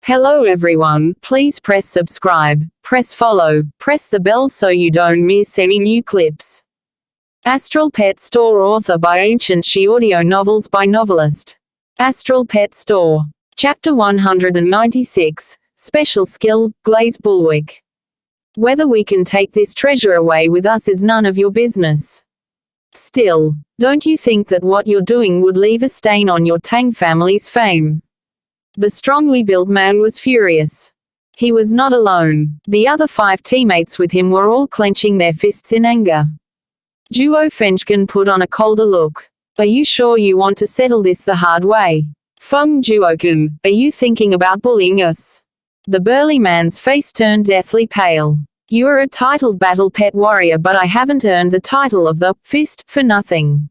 Hello everyone, please press subscribe, press follow, press the bell so you don't miss any new clips. Astral Pet Store author by Ancient She audio novels by novelist. Astral Pet Store. Chapter 196, Special Skill, Glaze Bulwark. Whether we can take this treasure away with us is none of your business. Still, don't you think that what you're doing would leave a stain on your Tang family's fame? The strongly built man was furious. He was not alone. The other 5 teammates with him were all clenching their fists in anger. Xuanhuan put on a colder look. Are you sure you want to settle this the hard way? Feng Xuanhuan, are you thinking about bullying us? The burly man's face turned deathly pale. You are a titled battle pet warrior, but I haven't earned the title of the fist for nothing.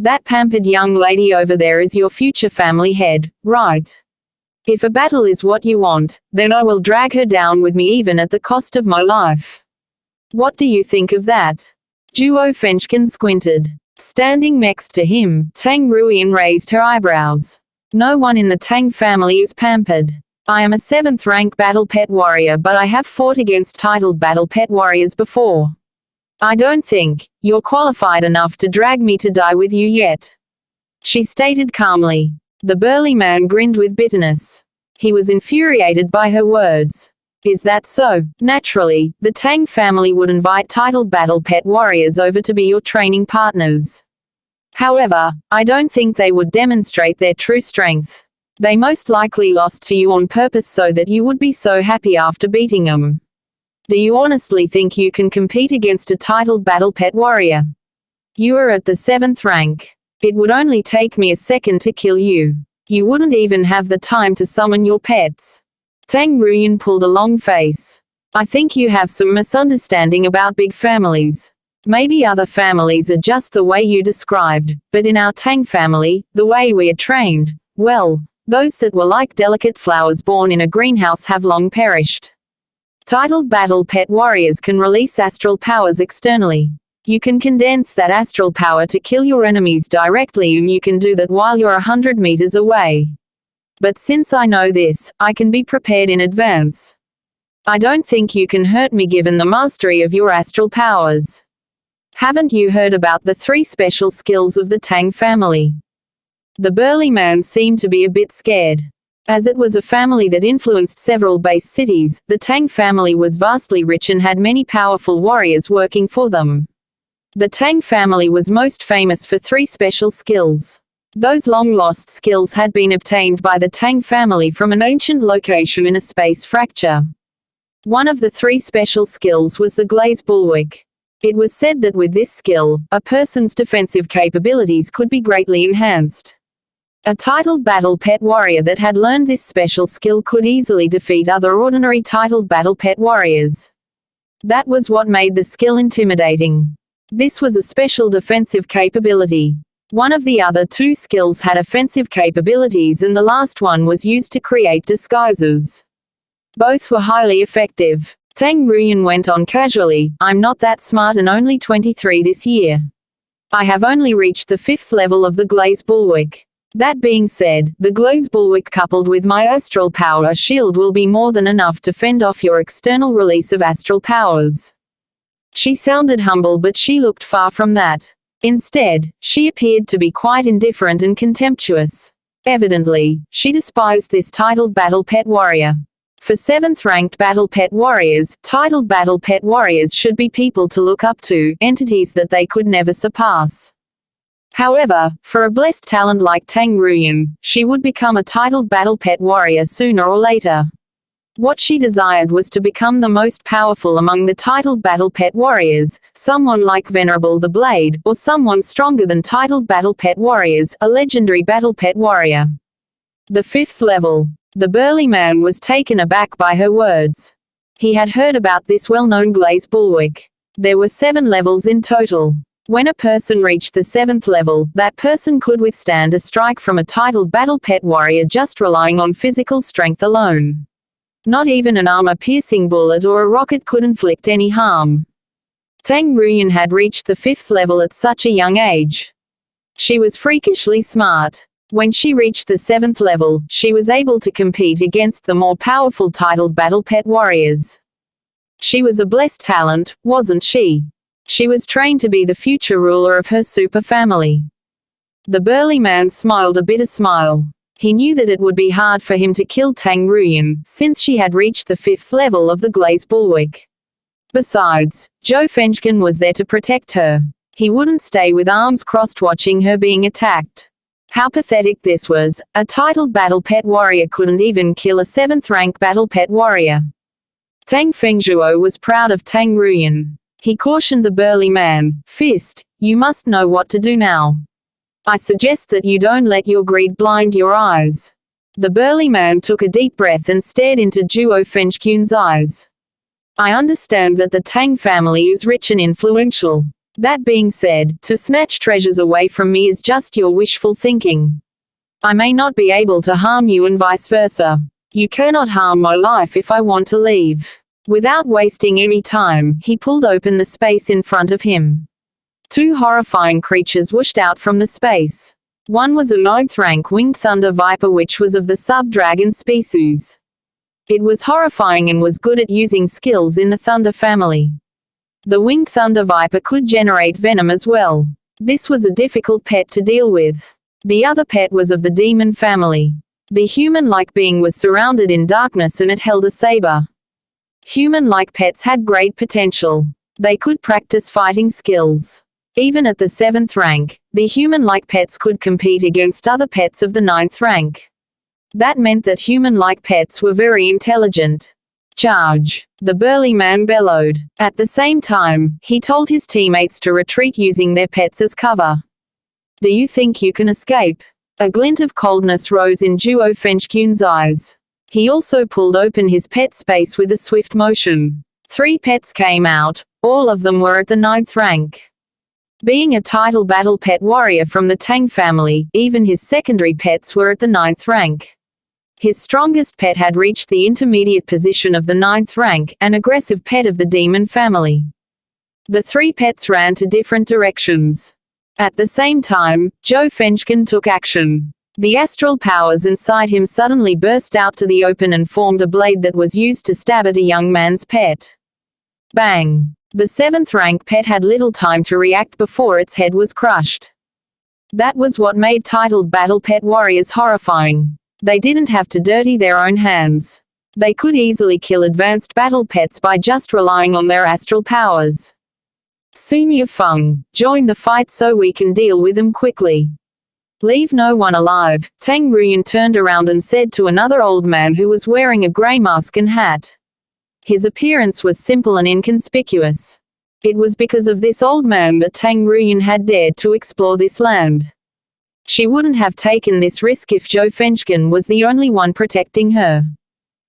That pampered young lady over there is your future family head, right? If a battle is what you want, then I will drag her down with me even at the cost of my life. What do you think of that? Xuanhuan squinted. Standing next to him, Tang Ruyin raised her eyebrows. No one in the Tang family is pampered. I am a 7th rank battle pet warrior, but I have fought against titled battle pet warriors before. I don't think you're qualified enough to drag me to die with you yet, she stated calmly. The burly man grinned with bitterness. He was infuriated by her words. Is that so? Naturally, the Tang family would invite titled battle pet warriors over to be your training partners. However, I don't think they would demonstrate their true strength. They most likely lost to you on purpose so that you would be so happy after beating them. Do you honestly think you can compete against a titled battle pet warrior? You are at the 7th rank. It would only take me a second to kill you. You wouldn't even have the time to summon your pets. Tang Ruyin pulled a long face. I think you have some misunderstanding about big families. Maybe other families are just the way you described, but in our Tang family, the way we are trained, well, those that were like delicate flowers born in a greenhouse have long perished. Titled battle pet warriors can release astral powers externally. You can condense that astral power to kill your enemies directly, and you can do that while you're 100 meters away. But since I know this, I can be prepared in advance. I don't think you can hurt me given the mastery of your astral powers. Haven't you heard about the 3 special skills of the Tang family? The burly man seemed to be a bit scared. As it was a family that influenced several base cities, the Tang family was vastly rich and had many powerful warriors working for them. The Tang family was most famous for 3 special skills. Those long-lost skills had been obtained by the Tang family from an ancient location in a space fracture. One of the 3 special skills was the Glaze Bulwark. It was said that with this skill, a person's defensive capabilities could be greatly enhanced. A titled battle pet warrior that had learned this special skill could easily defeat other ordinary titled battle pet warriors. That was what made the skill intimidating. This was a special defensive capability. One of the other 2 skills had offensive capabilities, and the last one was used to create disguises. Both were highly effective. Tang Ruyin went on casually, I'm not that smart and only 23 this year. I have only reached the 5th level of the Glaze Bulwark. That being said, the Glaze Bulwark coupled with my astral power shield will be more than enough to fend off your external release of astral powers. She sounded humble, but she looked far from that. Instead, she appeared to be quite indifferent and contemptuous. Evidently, she despised this titled battle pet warrior. For 7th ranked battle pet warriors, titled battle pet warriors should be people to look up to, entities that they could never surpass. However, for a blessed talent like Tang Ruyin, she would become a titled battle pet warrior sooner or later. What she desired was to become the most powerful among the titled battle pet warriors, someone like Venerable the Blade, or someone stronger than titled battle pet warriors, a legendary battle pet warrior. The 5th level. The burly man was taken aback by her words. He had heard about this well-known Glaze Bulwark. There were 7 levels in total. When a person reached the 7th level, that person could withstand a strike from a titled battle pet warrior just relying on physical strength alone. Not even an armor-piercing bullet or a rocket could inflict any harm. Tang Ruyin had reached the 5th level at such a young age. She was freakishly smart. When she reached the 7th level, she was able to compete against the more powerful titled battle pet warriors. She was a blessed talent, wasn't she? She was trained to be the future ruler of her super family. The burly man smiled a bitter smile. He knew that it would be hard for him to kill Tang Ruyin, since she had reached the 5th level of the Glaze Bulwark. Besides, Xuanhuan was there to protect her. He wouldn't stay with arms crossed watching her being attacked. How pathetic this was. A titled battle pet warrior couldn't even kill a 7th rank battle pet warrior. Tang Fengzhuo was proud of Tang Ruyin. He cautioned the burly man, "Fist, you must know what to do now. I suggest that you don't let your greed blind your eyes." The burly man took a deep breath and stared into Xuanhuan's eyes. "I understand that the Tang family is rich and influential. That being said, to snatch treasures away from me is just your wishful thinking. I may not be able to harm you and vice versa. You cannot harm my life if I want to leave." Without wasting any time, he pulled open the space in front of him. 2 horrifying creatures whooshed out from the space. One was a 9th rank winged thunder viper which was of the sub-dragon species. It was horrifying and was good at using skills in the thunder family. The winged thunder viper could generate venom as well. This was a difficult pet to deal with. The other pet was of the demon family. The human-like being was surrounded in darkness and it held a saber. Human-like pets had great potential. They could practice fighting skills. Even at the 7th rank, the human-like pets could compete against other pets of the 9th rank. That meant that human-like pets were very intelligent. "Charge!" the burly man bellowed. At the same time, he told his teammates to retreat using their pets as cover. "Do you think you can escape?" A glint of coldness rose in Xuanhuan's eyes. He also pulled open his pet space with a swift motion. 3 pets came out. All of them were at the 9th rank. Being a title battle pet warrior from the Tang family, even his secondary pets were at the 9th rank. His strongest pet had reached the intermediate position of the 9th rank, an aggressive pet of the demon family. The 3 pets ran to different directions. At the same time, Xuanhuan took action. The astral powers inside him suddenly burst out to the open and formed a blade that was used to stab at a young man's pet. Bang! The 7th rank pet had little time to react before its head was crushed. That was what made titled battle pet warriors horrifying. They didn't have to dirty their own hands. They could easily kill advanced battle pets by just relying on their astral powers. "Senior Feng, join the fight so we can deal with them quickly. Leave no one alive." Tang Ruyin turned around and said to another old man who was wearing a grey mask and hat. His appearance was simple and inconspicuous. It was because of this old man that Tang Ruyin had dared to explore this land. She wouldn't have taken this risk if Xuanhuan was the only one protecting her.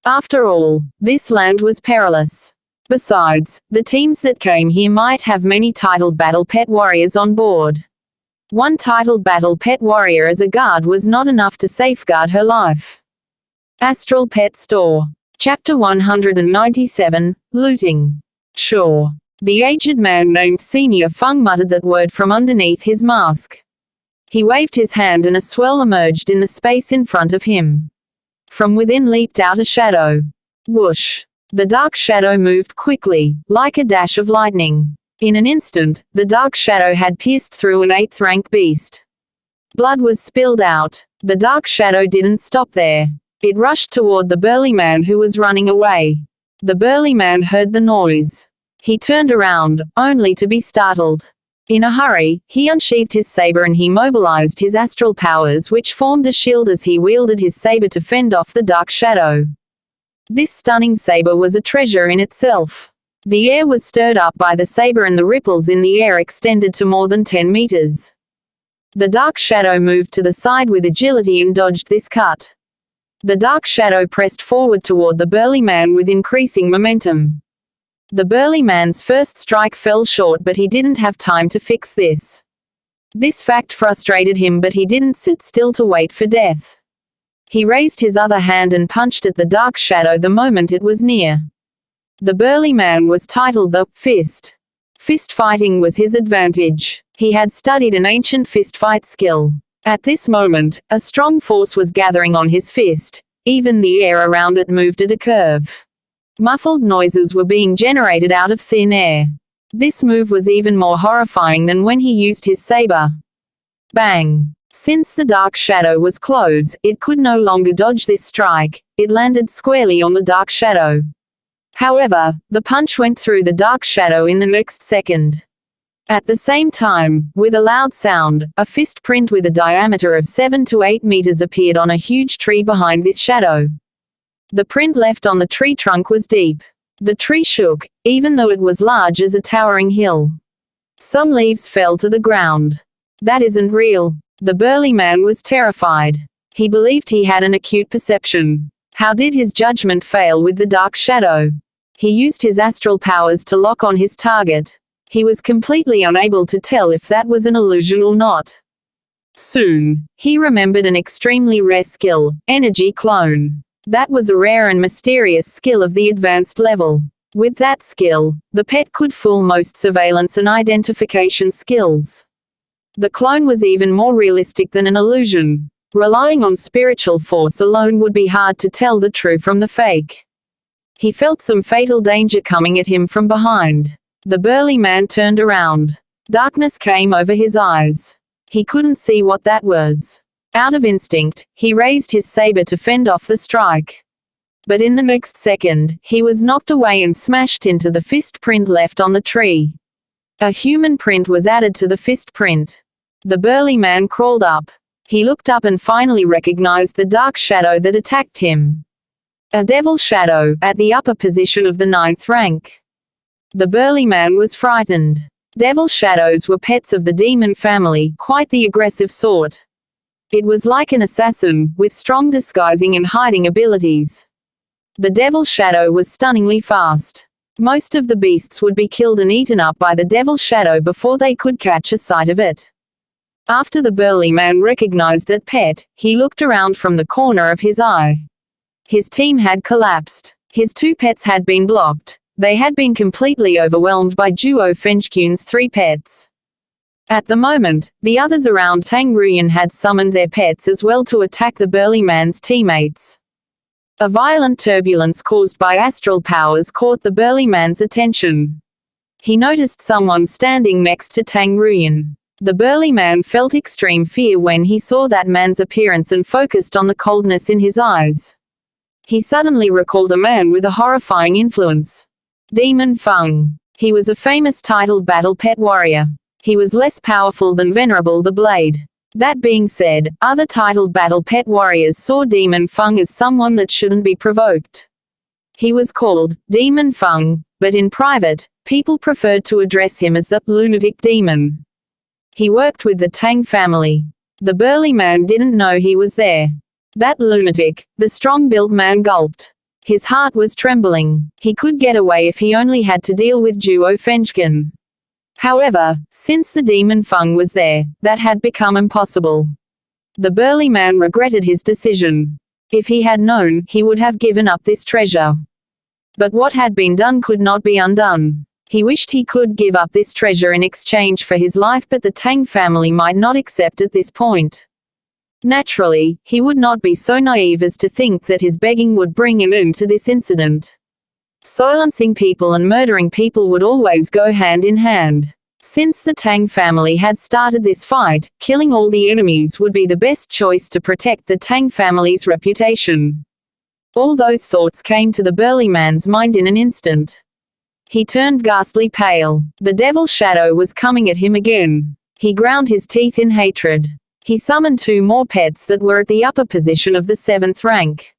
After all, this land was perilous. Besides, the teams that came here might have many titled battle pet warriors on board. One titled battle pet warrior as a guard was not enough to safeguard her life. Astral Pet Store. Chapter 197, Looting. "Sure." The aged man named Senior Feng muttered that word from underneath his mask. He waved his hand and a swirl emerged in the space in front of him. From within leaped out a shadow. Whoosh! The dark shadow moved quickly, like a dash of lightning. In an instant, the dark shadow had pierced through an 8th rank beast. Blood was spilled out. The dark shadow didn't stop there. It rushed toward the burly man who was running away. The burly man heard the noise. He turned around, only to be startled. In a hurry, he unsheathed his saber and he mobilized his astral powers which formed a shield as he wielded his saber to fend off the dark shadow. This stunning saber was a treasure in itself. The air was stirred up by the saber and the ripples in the air extended to more than 10 meters. The dark shadow moved to the side with agility and dodged this cut. The dark shadow pressed forward toward the burly man with increasing momentum. The burly man's first strike fell short, but he didn't have time to fix this. This fact frustrated him, but he didn't sit still to wait for death. He raised his other hand and punched at the dark shadow the moment it was near. The burly man was titled the Fist. Fist fighting was his advantage. He had studied an ancient fist fight skill. At this moment, a strong force was gathering on his fist. Even the air around it moved at a curve. Muffled noises were being generated out of thin air. This move was even more horrifying than when he used his saber. Bang! Since the dark shadow was close, it could no longer dodge this strike. It landed squarely on the dark shadow. However, the punch went through the dark shadow in the next second. At the same time, with a loud sound, a fist print with a diameter of 7 to 8 meters appeared on a huge tree behind this shadow. The print left on the tree trunk was deep. The tree shook, even though it was large as a towering hill. Some leaves fell to the ground. That isn't real. The burly man was terrified. He believed he had an acute perception. How did his judgment fail with the dark shadow? He used his astral powers to lock on his target. He was completely unable to tell if that was an illusion or not. Soon, he remembered an extremely rare skill, energy clone. That was a rare and mysterious skill of the advanced level. With that skill, the pet could fool most surveillance and identification skills. The clone was even more realistic than an illusion. Relying on spiritual force alone would be hard to tell the true from the fake. He felt some fatal danger coming at him from behind. The burly man turned around. Darkness came over his eyes. He couldn't see what that was. Out of instinct, he raised his saber to fend off the strike. But in the next second, he was knocked away and smashed into the fist print left on the tree. A human print was added to the fist print. The burly man crawled up. He looked up and finally recognized the dark shadow that attacked him. A devil shadow, at the upper position of the 9th rank. The burly man was frightened. Devil shadows were pets of the demon family, quite the aggressive sort. It was like an assassin, with strong disguising and hiding abilities. The devil shadow was stunningly fast. Most of the beasts would be killed and eaten up by the devil shadow before they could catch a sight of it. After the burly man recognized that pet, he looked around from the corner of his eye. His team had collapsed. His 2 pets had been blocked. They had been completely overwhelmed by Xuanhuan's 3 pets. At the moment, the others around Tang Ruyin had summoned their pets as well to attack the burly man's teammates. A violent turbulence caused by astral powers caught the burly man's attention. He noticed someone standing next to Tang Ruyin. The burly man felt extreme fear when he saw that man's appearance and focused on the coldness in his eyes. He suddenly recalled a man with a horrifying influence. Demon Feng. He was a famous titled battle pet warrior. He was less powerful than Venerable the Blade. That being said, other titled battle pet warriors saw Demon Feng as someone that shouldn't be provoked. He was called Demon Feng, but in private, people preferred to address him as the lunatic demon. He worked with the Tang family. The burly man didn't know he was there. That lunatic, the strong-built man gulped. His heart was trembling. He could get away if he only had to deal with Xuanhuan. However, since the demon Feng was there, that had become impossible. The burly man regretted his decision. If he had known, he would have given up this treasure. But what had been done could not be undone. He wished he could give up this treasure in exchange for his life, but the Tang family might not accept at this point. Naturally, he would not be so naive as to think that his begging would bring an end to this incident. Silencing people and murdering people would always go hand in hand. Since the Tang family had started this fight, killing all the enemies would be the best choice to protect the Tang family's reputation. All those thoughts came to the burly man's mind in an instant. He turned ghastly pale. The devil shadow was coming at him again. He ground his teeth in hatred. He summoned 2 more pets that were at the upper position of the 7th rank.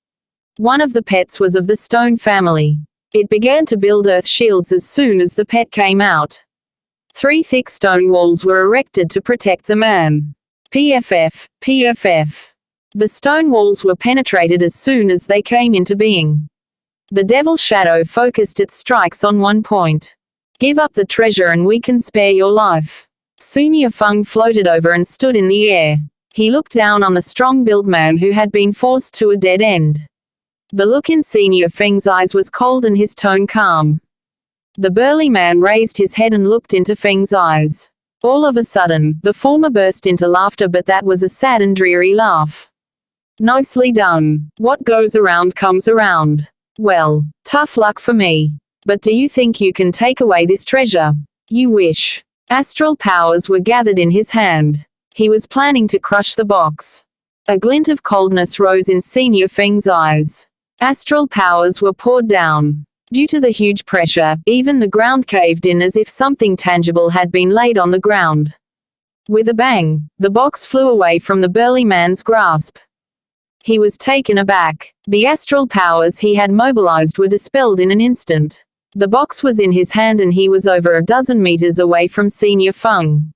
One of the pets was of the stone family. It began to build earth shields as soon as the pet came out. 3 thick stone walls were erected to protect the man. PFF, PFF. The stone walls were penetrated as soon as they came into being. The devil shadow focused its strikes on one point. Give up the treasure and we can spare your life. Senior Feng floated over and stood in the air. He looked down on the strong-built man who had been forced to a dead end. The look in Senior Feng's eyes was cold and his tone calm. The burly man raised his head and looked into Feng's eyes. All of a sudden, the former burst into laughter, but that was a sad and dreary laugh. Nicely done. What goes around comes around. Well, tough luck for me. But do you think you can take away this treasure? You wish. Astral powers were gathered in his hand. He was planning to crush the box. A glint of coldness rose in Senior Feng's eyes. Astral powers were poured down. Due to the huge pressure, even the ground caved in as if something tangible had been laid on the ground. With a bang, the box flew away from the burly man's grasp. He was taken aback. The astral powers he had mobilized were dispelled in an instant. The box was in his hand and he was over a dozen meters away from Senior Feng.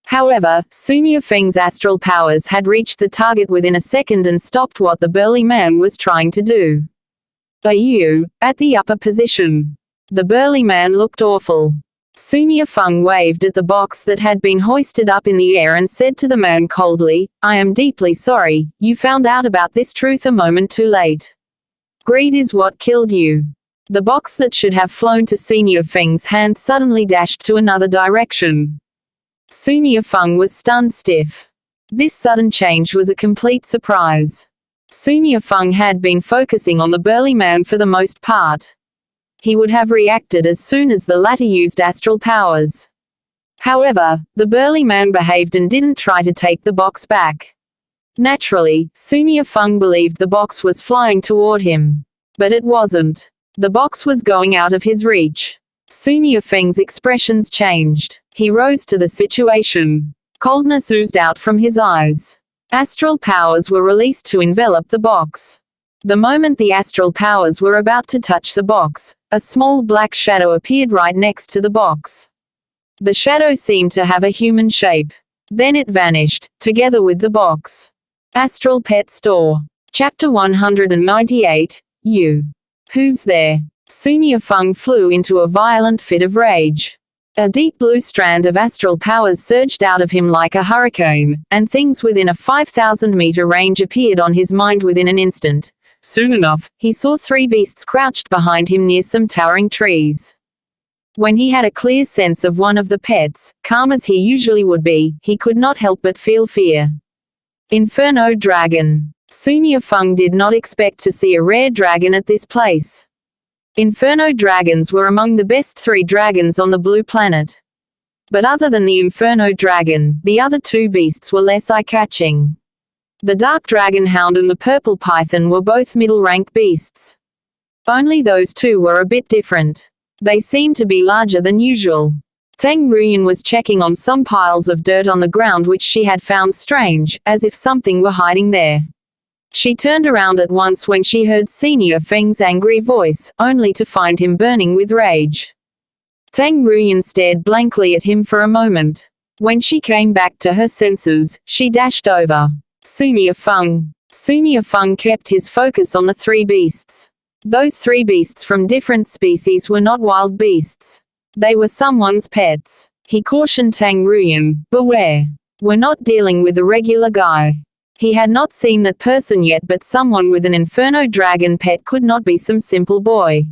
However, Senior Feng's astral powers had reached the target within a second and stopped what the burly man was trying to do. Are you at the upper position? The burly man looked awful. Senior Feng waved at the box that had been hoisted up in the air and said to the man coldly, I am deeply sorry, you found out about this truth a moment too late. Greed is what killed you. The box that should have flown to Senior Feng's hand suddenly dashed to another direction. Senior Feng was stunned stiff. This sudden change was a complete surprise. Senior Feng had been focusing on the burly man for the most part. He would have reacted as soon as the latter used astral powers. However, the burly man behaved and didn't try to take the box back. Naturally, Senior Feng believed the box was flying toward him. But it wasn't. The box was going out of his reach. Senior Feng's expressions changed. He rose to the situation. Coldness oozed out from his eyes. Astral powers were released to envelop the box. The moment the astral powers were about to touch the box, a small black shadow appeared right next to the box. The shadow seemed to have a human shape. Then it vanished, together with the box. Astral Pet Store. Chapter 198, You. Who's there? Senior Feng flew into a violent fit of rage. A deep blue strand of astral powers surged out of him like a hurricane, and things within a 5,000-meter range appeared on his mind within an instant. Soon enough, he saw three beasts crouched behind him near some towering trees. When he had a clear sense of one of the pets, calm as he usually would be, he could not help but feel fear. Inferno Dragon. Senior Feng did not expect to see a rare dragon at this place. Inferno dragons were among the best 3 dragons on the blue planet. But other than the Inferno dragon, the other 2 beasts were less eye-catching. The dark dragon hound and the purple python were both middle-rank beasts. Only those 2 were a bit different. They seemed to be larger than usual. Tang Ruyin was checking on some piles of dirt on the ground which she had found strange, as if something were hiding there. She turned around at once when she heard Senior Feng's angry voice, only to find him burning with rage. Tang Ruyin stared blankly at him for a moment. When she came back to her senses, she dashed over. Senior Feng. Senior Feng kept his focus on the 3 beasts. Those 3 beasts from different species were not wild beasts. They were someone's pets. He cautioned Tang Ruyin, beware. We're not dealing with a regular guy. He had not seen that person yet, but someone with an Inferno dragon pet could not be some simple boy.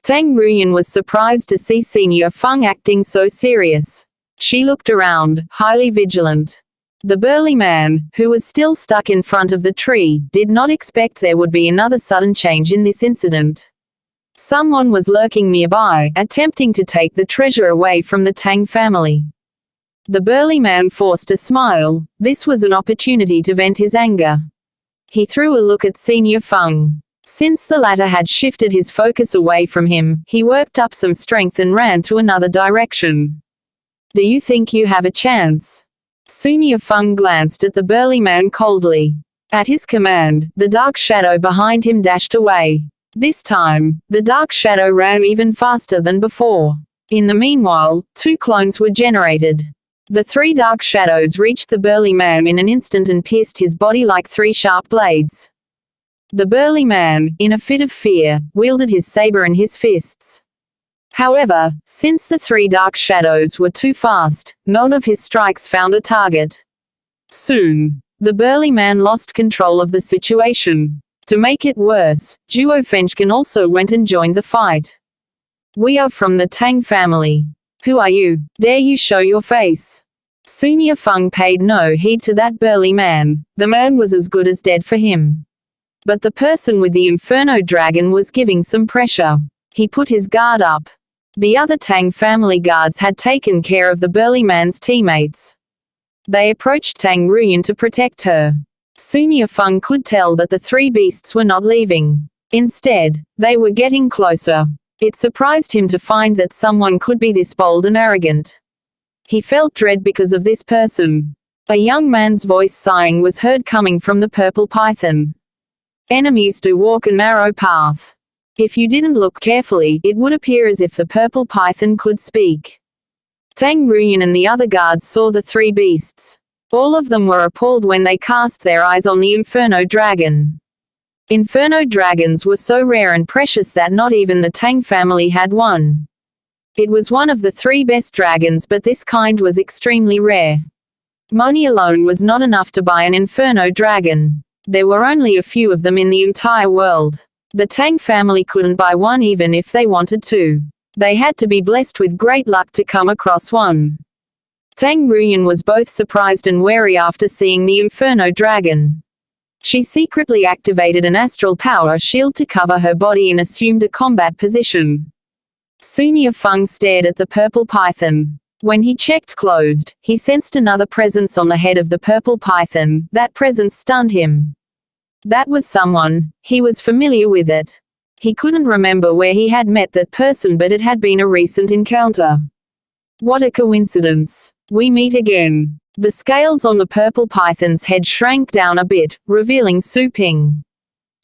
Tang Ruyin was surprised to see Senior Feng acting so serious. She looked around, highly vigilant. The burly man, who was still stuck in front of the tree, did not expect there would be another sudden change in this incident. Someone was lurking nearby, attempting to take the treasure away from the Tang family. The burly man forced a smile. This was an opportunity to vent his anger. He threw a look at Senior Feng. Since the latter had shifted his focus away from him, he worked up some strength and ran to another direction. Do you think you have a chance? Senior Feng glanced at the burly man coldly. At his command, the dark shadow behind him dashed away. This time, the dark shadow ran even faster than before. In the meanwhile, 2 clones were generated. The 3 dark shadows reached the burly man in an instant and pierced his body like 3 sharp blades. The burly man, in a fit of fear, wielded his saber in his fists. However, since the 3 dark shadows were too fast, none of his strikes found a target. Soon, the burly man lost control of the situation. To make it worse, Xuanhuan also went and joined the fight. We are from the Tang family. Who are you? Dare you show your face? Senior Feng paid no heed to that burly man. The man was as good as dead for him. But the person with the Inferno Dragon was giving some pressure. He put his guard up. The other Tang family guards had taken care of the burly man's teammates. They approached Tang Ruyin to protect her. Senior Feng could tell that the three beasts were not leaving. Instead, they were getting closer. It surprised him to find that someone could be this bold and arrogant. He felt dread because of this person. A young man's voice sighing was heard coming from the purple python. Enemies do walk a narrow path. If you didn't look carefully, it would appear as if the purple python could speak. Tang Ruyin and the other guards saw the three beasts. All of them were appalled when they cast their eyes on the Inferno Dragon. Inferno dragons were so rare and precious that not even the Tang family had one. It was one of the three best dragons, but this kind was extremely rare. Money alone was not enough to buy an Inferno Dragon. There were only a few of them in the entire world. The Tang family couldn't buy one even if they wanted to. They had to be blessed with great luck to come across one. Tang Ruyin was both surprised and wary after seeing the Inferno Dragon. She secretly activated an astral power shield to cover her body and assumed a combat position. Senior Feng stared at the purple python. When he checked closed, he sensed another presence on the head of the purple python. That presence stunned him. That was someone. He was familiar with it. He couldn't remember where he had met that person, but it had been a recent encounter. What a coincidence. We meet again. The scales on the purple python's head shrank down a bit, revealing Su Ping.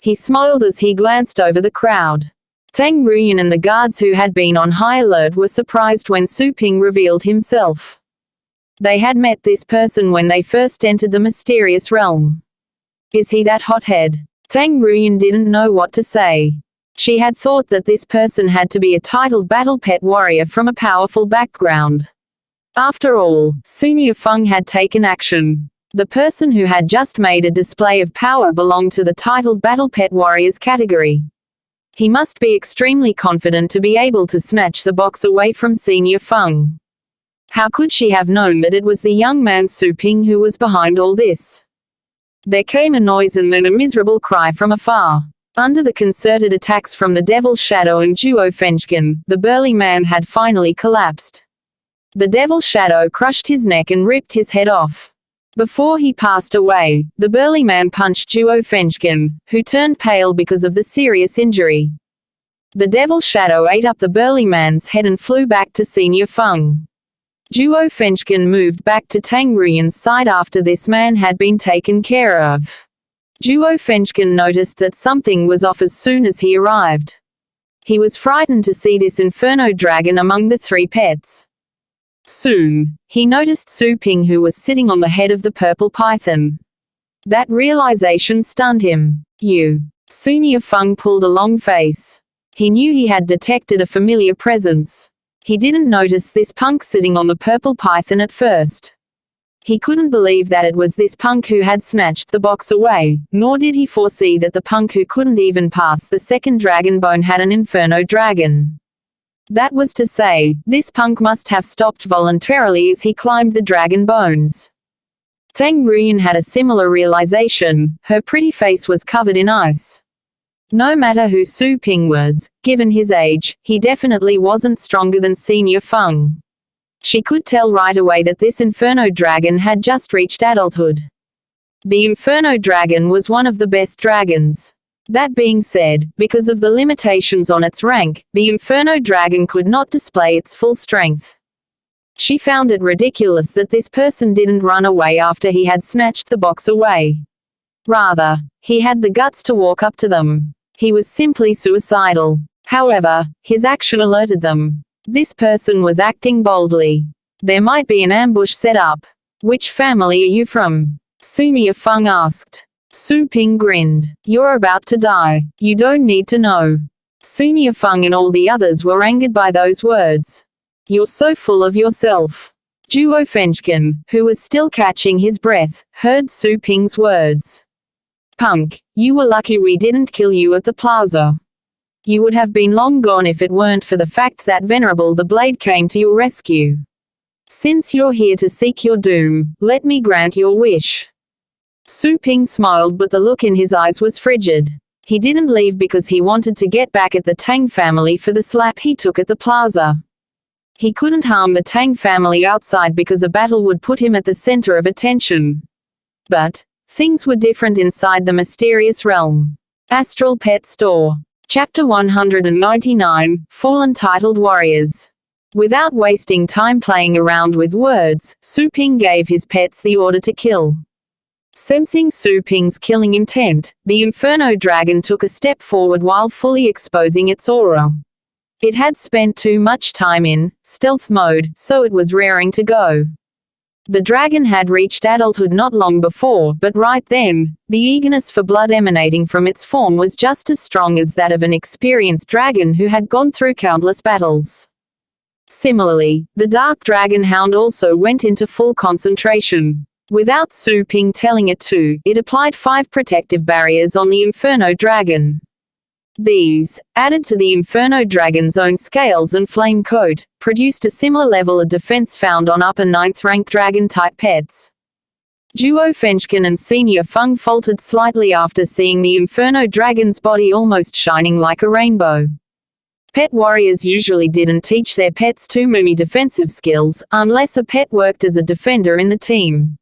He smiled as he glanced over the crowd. Tang Ruyin and the guards who had been on high alert were surprised when Su Ping revealed himself. They had met this person when they first entered the mysterious realm. Is he that hothead? Tang Ruyin didn't know what to say. She had thought that this person had to be a titled battle pet warrior from a powerful background. After all, Senior Feng had taken action. The person who had just made a display of power belonged to the titled battle pet warriors category. He must be extremely confident to be able to snatch the box away from Senior Feng. How could she have known that it was the young man Su Ping who was behind all this? There came a noise and then a miserable cry from afar. Under the concerted attacks from the Devil's Shadow and Xuanhuan, the burly man had finally collapsed. The Devil's Shadow crushed his neck and ripped his head off. Before he passed away, the burly man punched Xuanhuan, who turned pale because of the serious injury. The Devil's Shadow ate up the burly man's head and flew back to Senior Feng. Xuanhuan moved back to Tang Ruyin's side after this man had been taken care of. Xuanhuan noticed that something was off as soon as he arrived. He was frightened to see this Inferno Dragon among the three pets. Soon, he noticed Su Ping, who was sitting on the head of the purple python. That realization stunned him. Senior Feng pulled a long face. He knew he had detected a familiar presence. He didn't notice this punk sitting on the purple python at first. He couldn't believe that it was this punk who had snatched the box away, nor did he foresee that the punk who couldn't even pass the second dragon bone had an Inferno Dragon. That was to say, this punk must have stopped voluntarily as he climbed the dragon bones. Tang Ruyin had a similar realization. Her pretty face was covered in ice. No matter who Su Ping was, given his age, he definitely wasn't stronger than Senior Feng. She could tell right away that this Inferno Dragon had just reached adulthood. The Inferno Dragon was one of the best dragons. That being said, because of the limitations on its rank, the Inferno Dragon could not display its full strength. She found it ridiculous that this person didn't run away after he had snatched the box away. Rather, he had the guts to walk up to them. He was simply suicidal. However, his action alerted them. This person was acting boldly. There might be an ambush set up. Which family are you from? Senior Feng asked. Su Ping grinned. You're about to die. You don't need to know. Senior Feng and all the others were angered by those words. You're so full of yourself. Xuanhuan, who was still catching his breath, heard Su Ping's words. Punk, you were lucky we didn't kill you at the plaza. You would have been long gone if it weren't for the fact that Venerable the Blade came to your rescue. Since you're here to seek your doom, let me grant your wish. Su Ping smiled, but the look in his eyes was frigid. He didn't leave because he wanted to get back at the Tang family for the slap he took at the plaza. He couldn't harm the Tang family outside because a battle would put him at the center of attention. But things were different inside the mysterious realm. Astral Pet Store. Chapter 199, Fallen Titled Warriors. Without wasting time playing around with words, Su Ping gave his pets the order to kill. Sensing Su Ping's killing intent, the Inferno Dragon took a step forward while fully exposing its aura. It had spent too much time in stealth mode, so it was raring to go. The dragon had reached adulthood not long before, but right then, the eagerness for blood emanating from its form was just as strong as that of an experienced dragon who had gone through countless battles. Similarly, the Dark Dragon Hound also went into full concentration. Without Su Ping telling it to, it applied 5 protective barriers on the Inferno Dragon. These, added to the Inferno Dragon's own scales and flame coat, produced a similar level of defense found on upper 9th rank dragon-type pets. Duo Fenchkin and Senior Feng faltered slightly after seeing the Inferno Dragon's body almost shining like a rainbow. Pet warriors usually didn't teach their pets too many defensive skills, unless a pet worked as a defender in the team.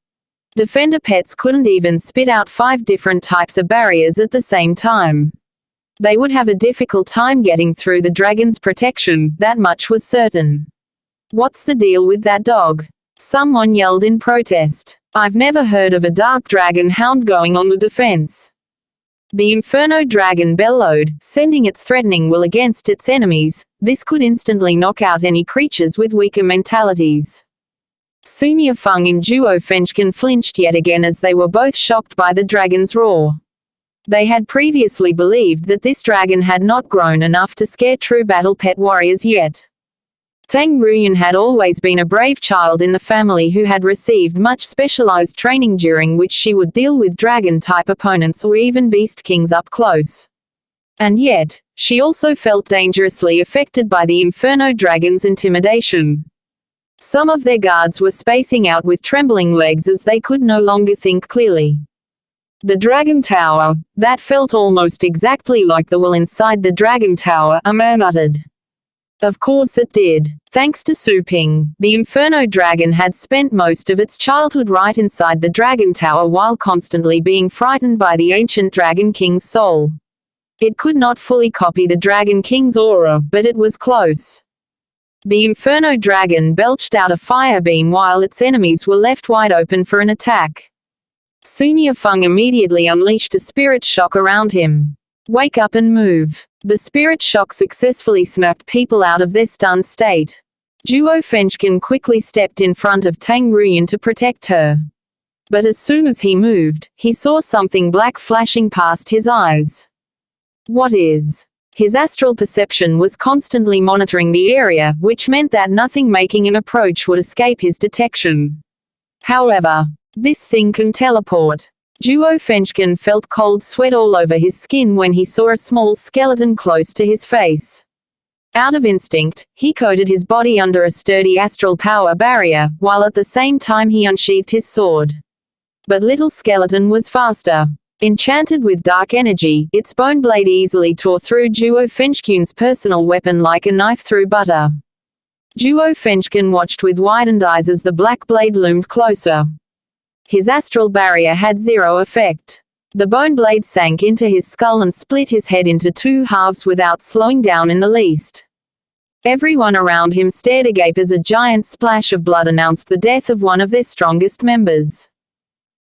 Defender pets couldn't even spit out 5 different types of barriers at the same time. They would have a difficult time getting through the dragon's protection, that much was certain. What's the deal with that dog? Someone yelled in protest. I've never heard of a dark dragon hound going on the defense. The Inferno Dragon bellowed, sending its threatening will against its enemies. This could instantly knock out any creatures with weaker mentalities. Senior Feng and Duo Fenchkin flinched yet again as they were both shocked by the dragon's roar. They had previously believed that this dragon had not grown enough to scare true battle pet warriors yet. Tang Ruyin had always been a brave child in the family who had received much specialized training during which she would deal with dragon-type opponents or even beast kings up close. And yet, she also felt dangerously affected by the Inferno Dragon's intimidation. Some of their guards were spacing out with trembling legs as they could no longer think clearly. The Dragon Tower, that felt almost exactly like the wall inside the Dragon Tower, a man uttered. Of course it did. Thanks to Su Ping, the Inferno Dragon had spent most of its childhood right inside the Dragon Tower while constantly being frightened by the ancient Dragon King's soul. It could not fully copy the Dragon King's aura, but it was close. The Inferno Dragon belched out a fire beam while its enemies were left wide open for an attack. Senior Feng immediately unleashed a spirit shock around him. Wake up and move. The spirit shock successfully snapped people out of their stunned state. Duo Fenchkin quickly stepped in front of Tang Ruyin to protect her. But as soon as he moved, he saw something black flashing past his eyes. What is? His astral perception was constantly monitoring the area, which meant that nothing making an approach would escape his detection. However, this thing can teleport. Duo Fenchkin felt cold sweat all over his skin when he saw a small skeleton close to his face. Out of instinct, he coated his body under a sturdy astral power barrier, while at the same time he unsheathed his sword. But little skeleton was faster. Enchanted with dark energy, its bone blade easily tore through Duo Fenchkin's personal weapon like a knife through butter. Duo Fenchkin watched with widened eyes as the black blade loomed closer. His astral barrier had zero effect. The bone blade sank into his skull and split his head into 2 halves without slowing down in the least. Everyone around him stared agape as a giant splash of blood announced the death of one of their strongest members.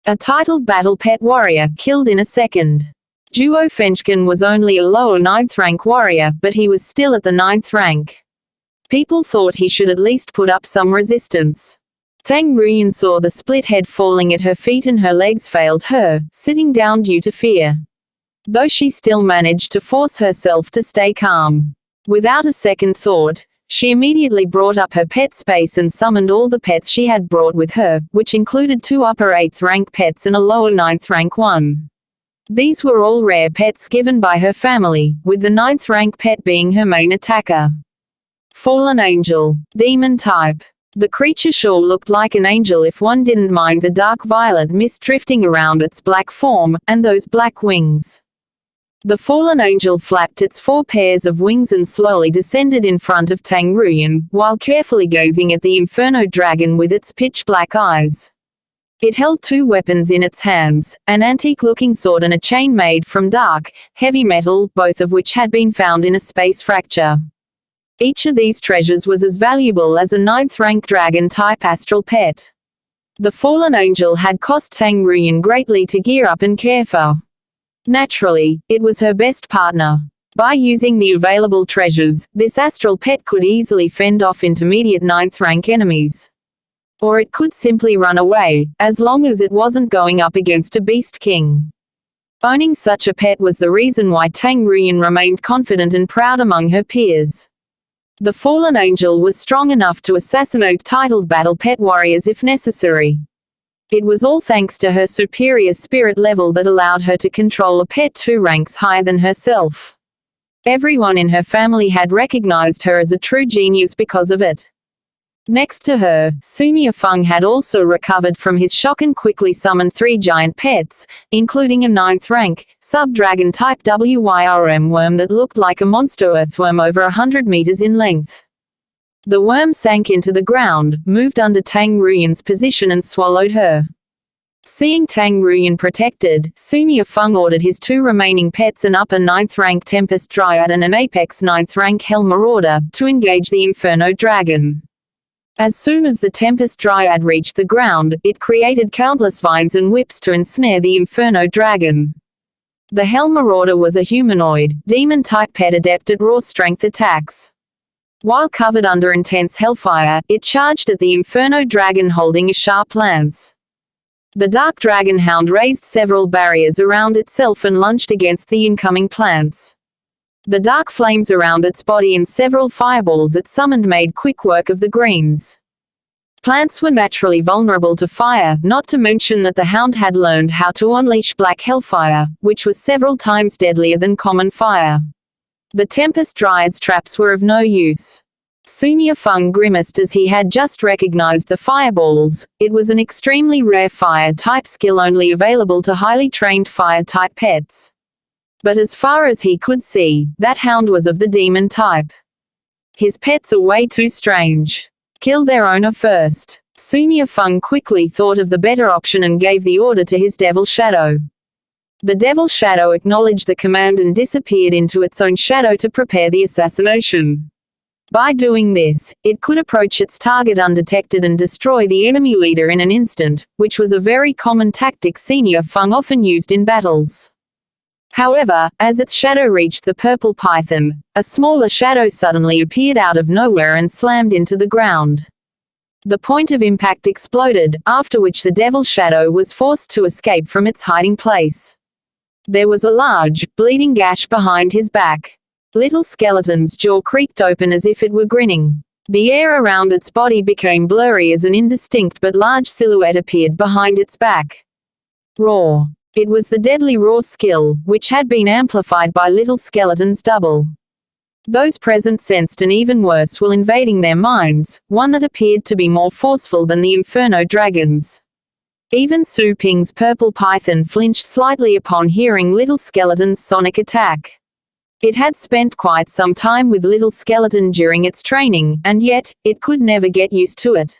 A titled battle pet warrior, killed in a second. Duo Fenchkin was only a lower 9th rank warrior, but he was still at the 9th rank. People thought he should at least put up some resistance. Tang Ruyin saw the split head falling at her feet and her legs failed her, sitting down due to fear. Though she still managed to force herself to stay calm. Without a second thought, she immediately brought up her pet space and summoned all the pets she had brought with her, which included 2 upper 8th rank pets and a lower 9th rank one. These were all rare pets given by her family, with the 9th rank pet being her main attacker. Fallen Angel, demon type. The creature sure looked like an angel if one didn't mind the dark violet mist drifting around its black form, and those black wings. The fallen angel flapped its 4 pairs of wings and slowly descended in front of Tang Ruyin, while carefully gazing at the inferno dragon with its pitch-black eyes. It held 2 weapons in its hands, an antique-looking sword and a chain made from dark, heavy metal, both of which had been found in a space fracture. Each of these treasures was as valuable as a 9th-rank dragon-type astral pet. The fallen angel had cost Tang Ruyin greatly to gear up and care for. Naturally, it was her best partner. By using the available treasures, this astral pet could easily fend off intermediate 9th-rank enemies. Or it could simply run away, as long as it wasn't going up against a beast king. Owning such a pet was the reason why Tang Ruyin remained confident and proud among her peers. The fallen angel was strong enough to assassinate titled battle pet warriors if necessary. It was all thanks to her superior spirit level that allowed her to control a pet 2 ranks higher than herself. Everyone in her family had recognized her as a true genius because of it. Next to her, Xuanhuan had also recovered from his shock and quickly summoned 3 giant pets, including a 9th-rank, sub-dragon type Wyrm worm that looked like a monster earthworm over 100 meters in length. The worm sank into the ground, moved under Tang Ruyin's position and swallowed her. Seeing Tang Ruyin protected, Xuanhuan ordered his 2 remaining pets, an upper 9th-rank Tempest Dryad and an apex 9th-rank Hell Marauder, to engage the Inferno Dragon. As soon as the Tempest Dryad reached the ground, it created countless vines and whips to ensnare the Inferno Dragon. The Hell Marauder was a humanoid, demon-type pet adept at raw strength attacks. While covered under intense hellfire, it charged at the Inferno Dragon holding a sharp lance. The Dark Dragon Hound raised several barriers around itself and lunged against the incoming plants. The dark flames around its body and several fireballs it summoned made quick work of the greens. Plants were naturally vulnerable to fire, not to mention that the hound had learned how to unleash black hellfire, which was several times deadlier than common fire. The Tempest Dryad's traps were of no use. Xuanhuan grimaced as he had just recognized the fireballs. It was an extremely rare fire-type skill only available to highly trained fire-type pets. But as far as he could see, that hound was of the demon type. His pets are way too strange. Kill their owner first. Xuanhuan quickly thought of the better option and gave the order to his devil shadow. The devil shadow acknowledged the command and disappeared into its own shadow to prepare the assassination. By doing this, it could approach its target undetected and destroy the enemy leader in an instant, which was a very common tactic Xuanhuan often used in battles. However, as its shadow reached the purple python, a smaller shadow suddenly appeared out of nowhere and slammed into the ground. The point of impact exploded, after which the devil shadow was forced to escape from its hiding place. There was a large, bleeding gash behind his back. Little Skeleton's jaw creaked open as if it were grinning. The air around its body became blurry as an indistinct but large silhouette appeared behind its back. Roar. It was the deadly roar skill, which had been amplified by Little Skeleton's double. Those present sensed an even worse will invading their minds, one that appeared to be more forceful than the Inferno Dragon's. Even Su Ping's purple python flinched slightly upon hearing Little Skeleton's sonic attack. It had spent quite some time with Little Skeleton during its training, and yet, it could never get used to it.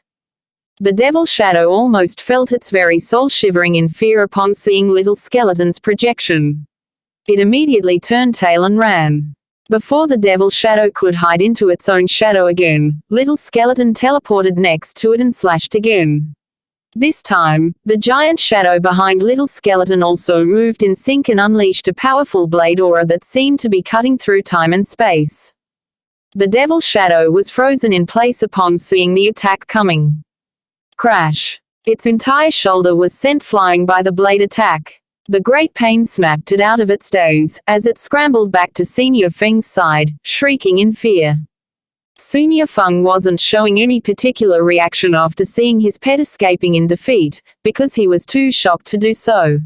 The devil shadow almost felt its very soul shivering in fear upon seeing Little Skeleton's projection. It immediately turned tail and ran. Before the devil shadow could hide into its own shadow again, Little Skeleton teleported next to it and slashed again. This time, the giant shadow behind Little Skeleton also moved in sync and unleashed a powerful blade aura that seemed to be cutting through time and space. The devil shadow was frozen in place upon seeing the attack coming. Crash! Its entire shoulder was sent flying by the blade attack. The great pain snapped it out of its daze, as it scrambled back to Xuanhuan's side, shrieking in fear. Xuanhuan wasn't showing any particular reaction after seeing his pet escaping in defeat, because he was too shocked to do so.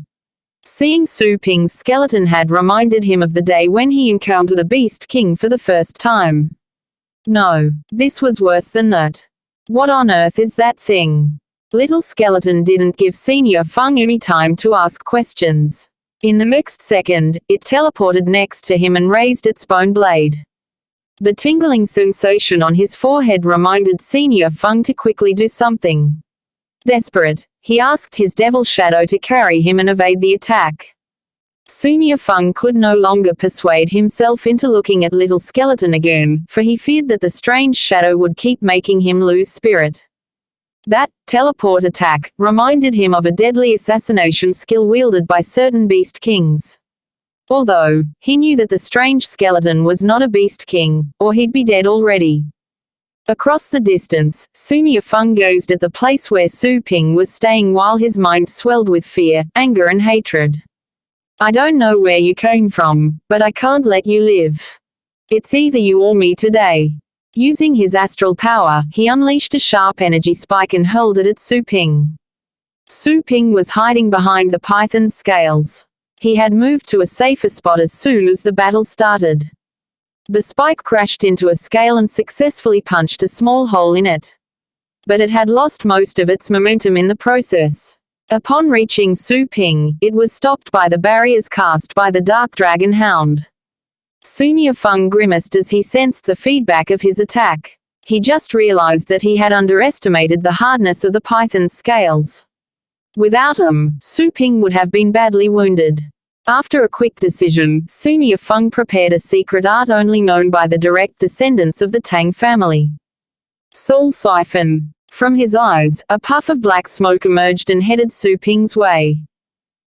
Seeing Su Ping's skeleton had reminded him of the day when he encountered a beast king for the first time. No, this was worse than that. What on earth is that thing? Little Skeleton didn't give Senior Feng any time to ask questions. In the next second, it teleported next to him and raised its bone blade. The tingling sensation on his forehead reminded Senior Feng to quickly do something. Desperate, he asked his devil shadow to carry him and evade the attack. Senior Feng could no longer persuade himself into looking at Little Skeleton again, for he feared that the strange shadow would keep making him lose spirit. That teleport attack reminded him of a deadly assassination skill wielded by certain beast kings. Although, he knew that the strange skeleton was not a beast king, or he'd be dead already. Across the distance, Senior Feng gazed at the place where Su Ping was staying while his mind swelled with fear, anger and hatred. I don't know where you came from, but I can't let you live. It's either you or me today. Using his astral power, he unleashed a sharp energy spike and hurled it at Su Ping. Su Ping was hiding behind the python's scales. He had moved to a safer spot as soon as the battle started. The spike crashed into a scale and successfully punched a small hole in it. But it had lost most of its momentum in the process. Upon reaching Su Ping, it was stopped by the barriers cast by the Dark Dragon Hound. Senior Feng grimaced as he sensed the feedback of his attack. He just realized that he had underestimated the hardness of the python's scales. Without them, Su Ping would have been badly wounded. After a quick decision, Senior Feng prepared a secret art only known by the direct descendants of the Tang family. Soul Siphon. From his eyes, a puff of black smoke emerged and headed Su Ping's way.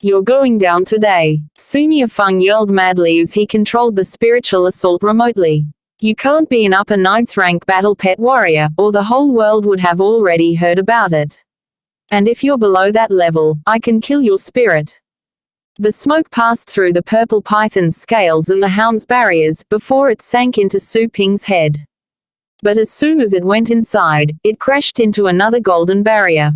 You're going down today, Senior Feng yelled madly as he controlled the spiritual assault remotely. You can't be an upper 9th rank battle pet warrior, or the whole world would have already heard about it. And if you're below that level, I can kill your spirit. The smoke passed through the purple python's scales and the hound's barriers before it sank into Su Ping's head. But as soon as it went inside, it crashed into another golden barrier.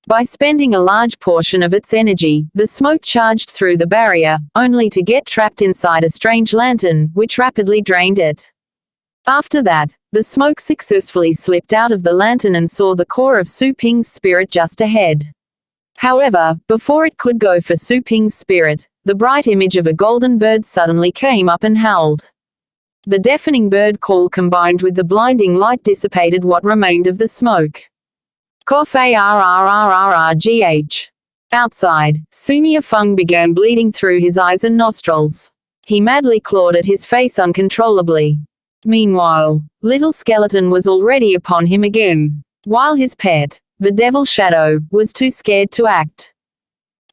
By spending a large portion of its energy, the smoke charged through the barrier, only to get trapped inside a strange lantern, which rapidly drained it. After that, the smoke successfully slipped out of the lantern and saw the core of Su Ping's spirit just ahead. However, before it could go for Su Ping's spirit, the bright image of a golden bird suddenly came up and howled. The deafening bird call combined with the blinding light dissipated what remained of the smoke. Cough arrrrrrgh. Outside, Senior Feng began bleeding through his eyes and nostrils. He madly clawed at his face uncontrollably. Meanwhile, Little Skeleton was already upon him again, while his pet, the Devil Shadow, was too scared to act.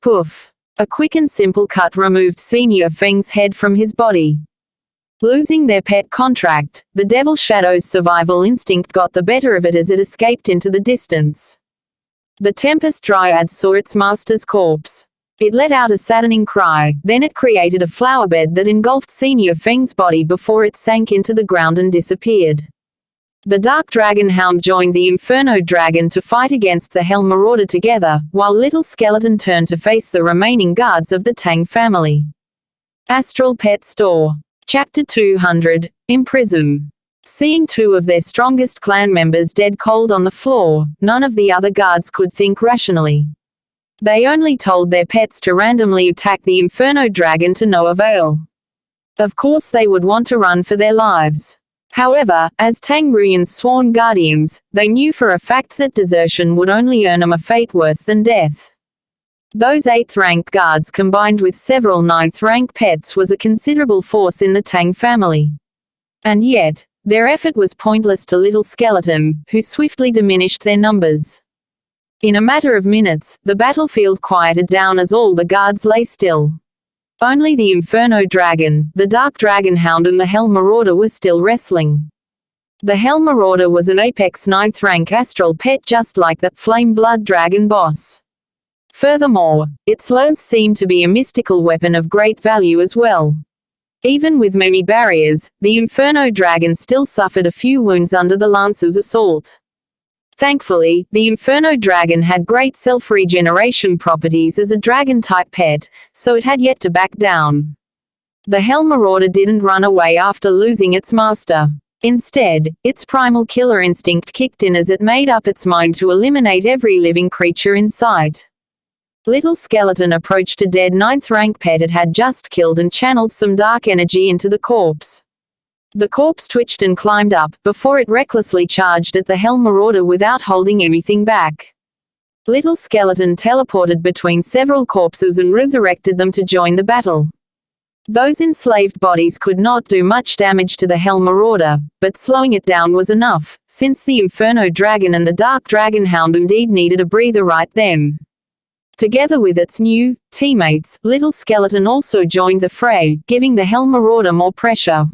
Poof. A quick and simple cut removed Senior Feng's head from his body. Losing their pet contract, the Devil Shadow's survival instinct got the better of it as it escaped into the distance. The Tempest Dryad saw its master's corpse. It let out a saddening cry, then it created a flowerbed that engulfed Senior Feng's body before it sank into the ground and disappeared. The Dark Dragon Hound joined the Inferno Dragon to fight against the Hell Marauder together, while Little Skeleton turned to face the remaining guards of the Tang family. Astral Pet Store. Chapter 200, Imprison. Seeing two of their strongest clan members dead cold on the floor, none of the other guards could think rationally. They only told their pets to randomly attack the Inferno Dragon to no avail. Of course they would want to run for their lives. However, as Tang Ruyin's sworn guardians, they knew for a fact that desertion would only earn them a fate worse than death. Those 8th-rank guards combined with several 9th-rank pets was a considerable force in the Tang family. And yet, their effort was pointless to Little Skeleton, who swiftly diminished their numbers. In a matter of minutes, the battlefield quieted down as all the guards lay still. Only the Inferno Dragon, the Dark Dragon Hound and the Hell Marauder were still wrestling. The Hell Marauder was an apex 9th-rank astral pet just like the Flame Blood Dragon boss. Furthermore, its lance seemed to be a mystical weapon of great value as well. Even with many barriers, the Inferno Dragon still suffered a few wounds under the lance's assault. Thankfully, the Inferno Dragon had great self-regeneration properties as a dragon-type pet, so it had yet to back down. The Hell Marauder didn't run away after losing its master. Instead, its primal killer instinct kicked in as it made up its mind to eliminate every living creature in sight. Little Skeleton approached a dead 9th rank pet it had just killed and channeled some dark energy into the corpse. The corpse twitched and climbed up, before it recklessly charged at the Hell Marauder without holding anything back. Little Skeleton teleported between several corpses and resurrected them to join the battle. Those enslaved bodies could not do much damage to the Hell Marauder, but slowing it down was enough, since the Inferno Dragon and the Dark Dragon Hound indeed needed a breather right then. Together with its new teammates, Little Skeleton also joined the fray, giving the Hell Marauder more pressure.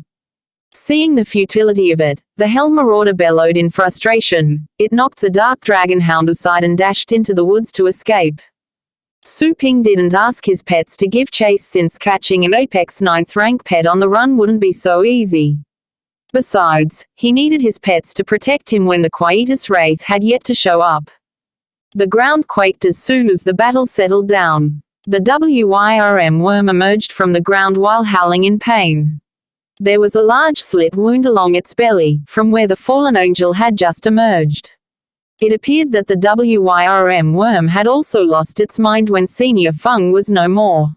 Seeing the futility of it, the Hell Marauder bellowed in frustration. It knocked the Dark Dragon Hound aside and dashed into the woods to escape. Su Ping didn't ask his pets to give chase since catching an apex 9th rank pet on the run wouldn't be so easy. Besides, he needed his pets to protect him when the Quietus Wraith had yet to show up. The ground quaked as soon as the battle settled down. The Wyrm worm emerged from the ground while howling in pain. There was a large slit wound along its belly, from where the fallen angel had just emerged. It appeared that the Wyrm worm had also lost its mind when Senior Feng was no more.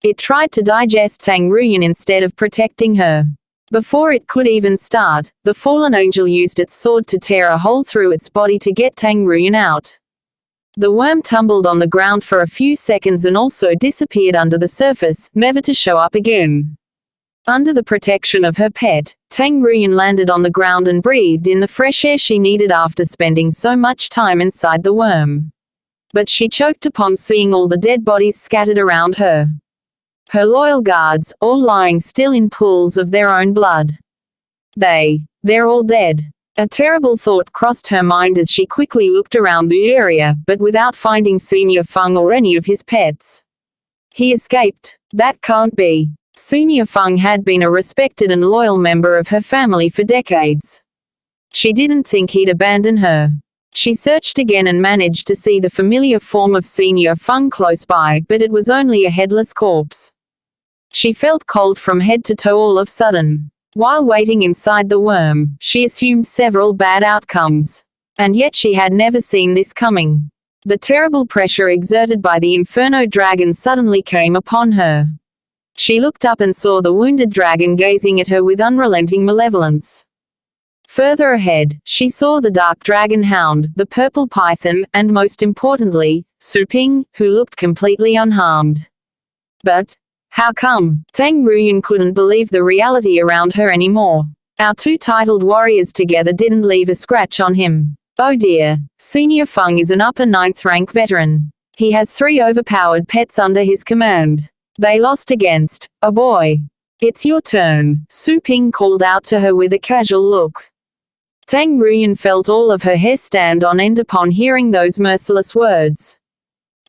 It tried to digest Tang Ruyin instead of protecting her. Before it could even start, the fallen angel used its sword to tear a hole through its body to get Tang Ruyin out. The worm tumbled on the ground for a few seconds and also disappeared under the surface, never to show up again. Under the protection of her pet, Tang Ruyin landed on the ground and breathed in the fresh air she needed after spending so much time inside the worm. But she choked upon seeing all the dead bodies scattered around her. Her loyal guards, all lying still in pools of their own blood. They're all dead. A terrible thought crossed her mind as she quickly looked around the area, but without finding Senior Feng or any of his pets. He escaped. That can't be. Senior Feng had been a respected and loyal member of her family for decades. She didn't think he'd abandon her. She searched again and managed to see the familiar form of Senior Feng close by, but it was only a headless corpse. She felt cold from head to toe all of a sudden. While waiting inside the worm, she assumed several bad outcomes. And yet she had never seen this coming. The terrible pressure exerted by the Inferno Dragon suddenly came upon her. She looked up and saw the wounded dragon gazing at her with unrelenting malevolence. Further ahead, she saw the Dark Dragon Hound, the Purple Python, and most importantly, Su Ping, who looked completely unharmed. But how come? Tang Ruyin couldn't believe the reality around her anymore. Our two titled warriors together didn't leave a scratch on him. Oh dear. Senior Feng is an upper 9th rank veteran. He has 3 overpowered pets under his command. They lost against a boy. It's your turn, Su Ping called out to her with a casual look. Tang Ruyin felt all of her hair stand on end upon hearing those merciless words.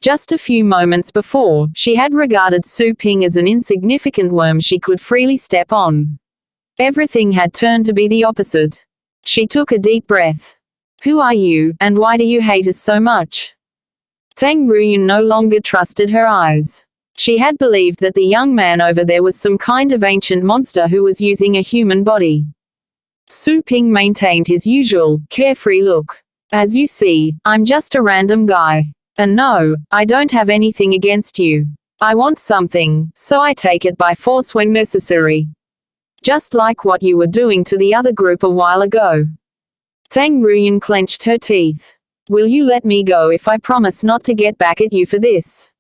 Just a few moments before, she had regarded Su Ping as an insignificant worm she could freely step on. Everything had turned to be the opposite. She took a deep breath. Who are you, and why do you hate us so much? Tang Ruyin no longer trusted her eyes. She had believed that the young man over there was some kind of ancient monster who was using a human body. Su Ping maintained his usual, carefree look. As you see, I'm just a random guy. And no, I don't have anything against you. I want something, so I take it by force when necessary. Just like what you were doing to the other group a while ago. Tang Ruyin clenched her teeth. Will you let me go if I promise not to get back at you for this?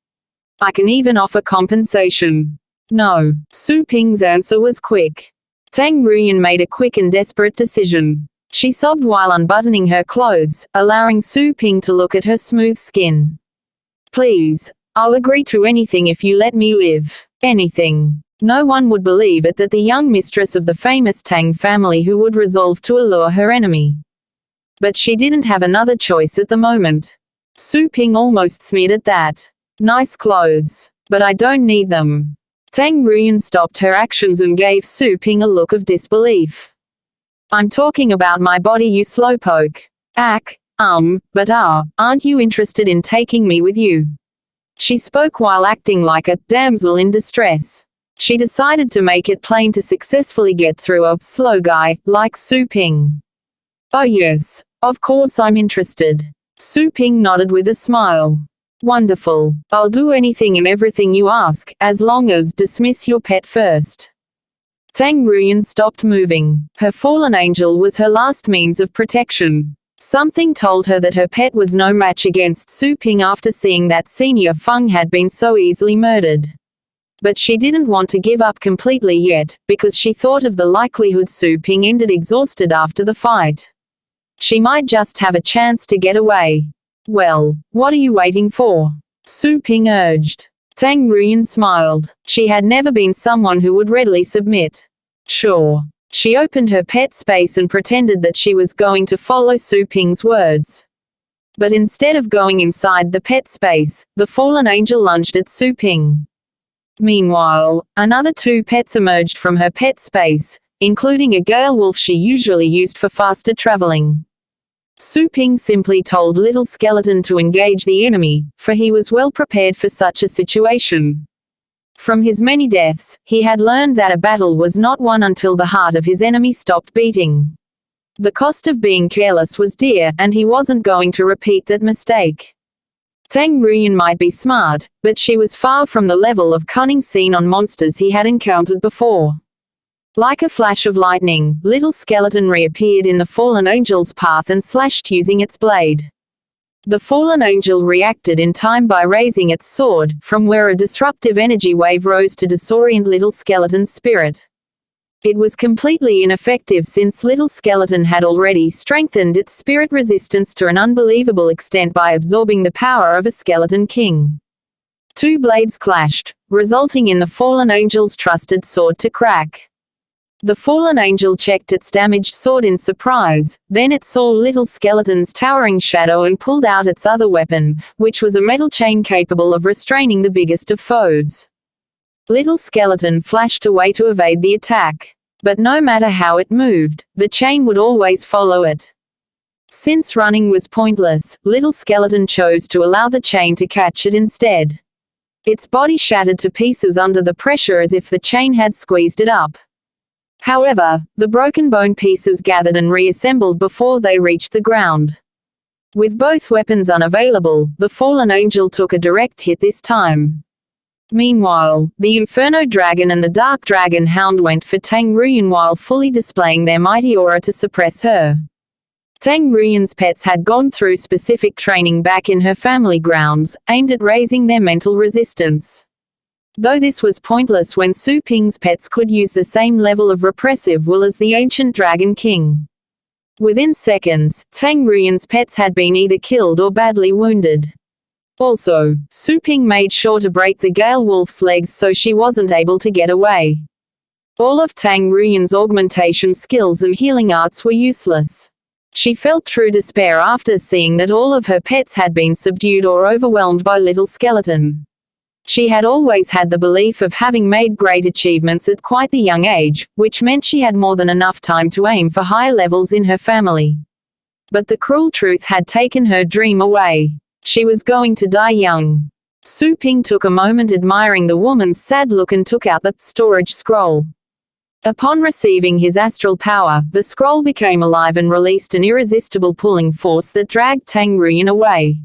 I can even offer compensation. No. Su Ping's answer was quick. Tang Ruyin made a quick and desperate decision. She sobbed while unbuttoning her clothes, allowing Su Ping to look at her smooth skin. Please, I'll agree to anything if you let me live. Anything. No one would believe it that the young mistress of the famous Tang family who would resolve to allure her enemy. But she didn't have another choice at the moment. Su Ping almost sneered at that. Nice clothes. But I don't need them. Tang Ruyin stopped her actions and gave Su Ping a look of disbelief. I'm talking about my body, you slowpoke. But aren't you interested in taking me with you? She spoke while acting like a damsel in distress. She decided to make it plain to successfully get through a slow guy like Su Ping. Oh yes, of course I'm interested. Su Ping nodded with a smile. Wonderful. I'll do anything and everything you ask, as long as dismiss your pet first. Tang Ruyin stopped moving. Her fallen angel was her last means of protection. Something told her that her pet was no match against Su Ping after seeing that Senior Feng had been so easily murdered. But she didn't want to give up completely yet, because she thought of the likelihood Su Ping ended exhausted after the fight. She might just have a chance to get away. Well, what are you waiting for? Su Ping urged. Tang Ruyin smiled. She had never been someone who would readily submit. Sure. She opened her pet space and pretended that she was going to follow Su Ping's words. But instead of going inside the pet space, the fallen angel lunged at Su Ping. Meanwhile, another 2 pets emerged from her pet space, including a gale wolf she usually used for faster traveling. Su Ping simply told Little Skeleton to engage the enemy, for he was well prepared for such a situation. From his many deaths, he had learned that a battle was not won until the heart of his enemy stopped beating. The cost of being careless was dear, and he wasn't going to repeat that mistake. Tang Ruyin might be smart, but she was far from the level of cunning seen on monsters he had encountered before. Like a flash of lightning, Little Skeleton reappeared in the fallen angel's path and slashed using its blade. The fallen angel reacted in time by raising its sword, from where a disruptive energy wave rose to disorient Little Skeleton's spirit. It was completely ineffective since Little Skeleton had already strengthened its spirit resistance to an unbelievable extent by absorbing the power of a Skeleton King. 2 blades clashed, resulting in the fallen angel's trusted sword to crack. The fallen angel checked its damaged sword in surprise, then it saw Little Skeleton's towering shadow and pulled out its other weapon, which was a metal chain capable of restraining the biggest of foes. Little Skeleton flashed away to evade the attack. But no matter how it moved, the chain would always follow it. Since running was pointless, Little Skeleton chose to allow the chain to catch it instead. Its body shattered to pieces under the pressure as if the chain had squeezed it up. However, the broken bone pieces gathered and reassembled before they reached the ground. With both weapons unavailable, the fallen angel took a direct hit this time. Meanwhile, the Inferno Dragon and the Dark Dragon Hound went for Tang Ruyin while fully displaying their mighty aura to suppress her. Tang Ruyin's pets had gone through specific training back in her family grounds, aimed at raising their mental resistance. Though this was pointless when Su Ping's pets could use the same level of repressive will as the ancient Dragon King. Within seconds, Tang Ruyin's pets had been either killed or badly wounded. Also, Su Ping made sure to break the Gale Wolf's legs so she wasn't able to get away. All of Tang Ruyin's augmentation skills and healing arts were useless. She felt true despair after seeing that all of her pets had been subdued or overwhelmed by Little Skeleton. She had always had the belief of having made great achievements at quite the young age, which meant she had more than enough time to aim for higher levels in her family. But the cruel truth had taken her dream away. She was going to die young. Su Ping took a moment admiring the woman's sad look and took out the storage scroll. Upon receiving his astral power, the scroll became alive and released an irresistible pulling force that dragged Tang Ruyin away.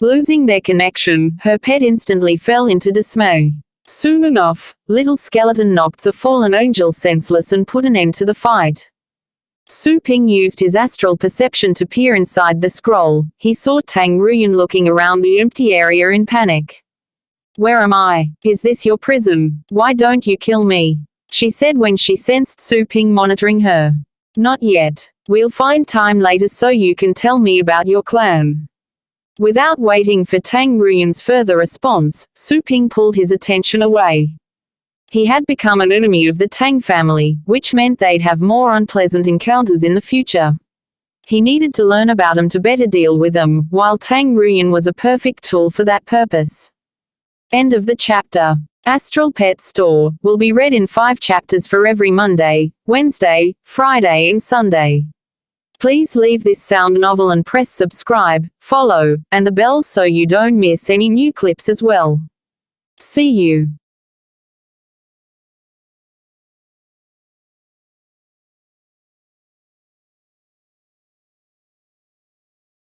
Losing their connection, her pet instantly fell into dismay. Soon enough, Little Skeleton knocked the fallen angel senseless and put an end to the fight. Su Ping used his astral perception to peer inside the scroll. He saw Tang Ruyin looking around the empty area in panic. "Where am I? Is this your prison? Why don't you kill me?" she said when she sensed Su Ping monitoring her. "Not yet. We'll find time later so you can tell me about your clan." Without waiting for Tang Ruyin's further response, Su Ping pulled his attention away. He had become an enemy of the Tang family, which meant they'd have more unpleasant encounters in the future. He needed to learn about them to better deal with them, while Tang Ruyin was a perfect tool for that purpose. End of the chapter. Astral Pets Store will be read in 5 chapters for every Monday, Wednesday, Friday and Sunday. Please leave this sound novel and press subscribe, follow, and the bell so you don't miss any new clips as well. See you.